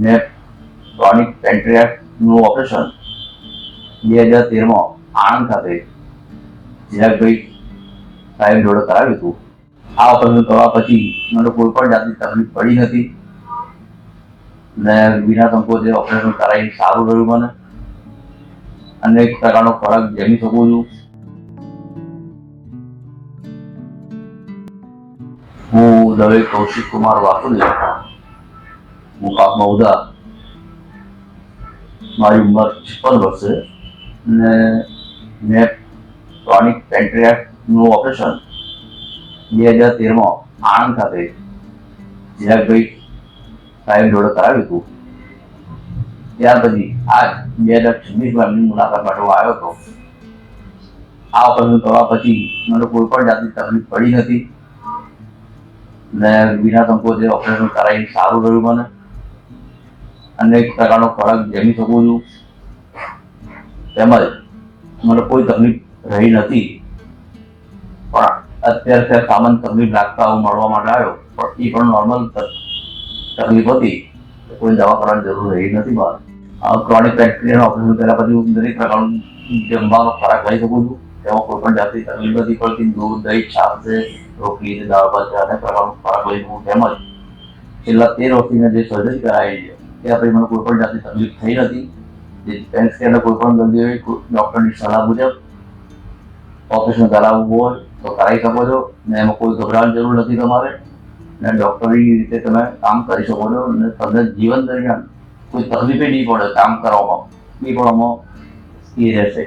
ને chronic પેન્ક્રિયાસનું operation 2013માં Anand ખાતે ચિરાગભાઈ સાહેબ જોડે કરાવ્યું હતું. આ ઓપરેશન કરવા પછી મને કોઈ પણ જાતની તકલીફ પડી નથી ને વિના સંકોચે ઓપરેશન કરાવી સારું રહ્યું. મને અનેક પ્રકારનો ખોરાક જમી શકું છું. હું દવે કૌશિક કુમાર વાસુદેવ, મુકામ મૌદા. મારી ઉંમર 56 વર્ષ છે ને મેં ક્રોનિક પેન્ક્રિયાસનું ઓપરેશન 2013માં આણંદ ખાતે ચિરાગભાઈ સાહેબ જોડે કરાવ્યું હતું. ત્યાર પછી આજ 2026માં એમની મુલાકાત માટે હું આવ્યો હતો. આ ઓપરેશન કરવા પછી મને કોઈ પણ જાતની તકલીફ પડી નથી ને વિના સંકોચે ઓપરેશન કરાવી સારું રહ્યું. મને અનેક પ્રકારનો ખોરાક જમી શકું છું. તેમજ મને કોઈ તકલીફ રહી નથી. પણ અત્યારે સામાન્ય તકલીફ લાગતા હું મળવા માટે આવ્યો, પણ એ પણ નોર્મલ તકલીફ હતી. કોઈ દવા કરવાની જરૂર રહી નથી. મારે ક્રોનિક પેન્ક્રિયાસનું ઓપરેશન કર્યા પછી હું દરેક પ્રકારનું જમવાનો ખોરાક લઈ શકું છું. તેમાં કોઈ પણ જાતની તકલીફ નથી પડતી. દૂધ, દહીં, છાશ છે, રોટલી છે, દાળ ભાત છે, અનેક પ્રકારનો ખોરાક લઈ શકું. તેમજ છેલ્લા 13 વર્ષથી જે સર્જરી કરાવી છે ત્યાં પછી મને કોઈ પણ જાતની તકલીફ થઈ નથી. જે પેન્ક્રિયાસને કોઈ પણ દર્દીઓએ ડૉક્ટરની સલાહ મુજબ ઓપરેશન કરાવવું હોય તો કરાવી શકો છો ને એમાં કોઈ ગભરાવાની જરૂર નથી તમારે. ને ડૉક્ટરી રીતે તમે કામ કરી શકો છો અને તમને જીવન દરમિયાન કોઈ તકલીફે નહીં પડે કામ કરવામાં. એ પણ આમાં એ રહેશે.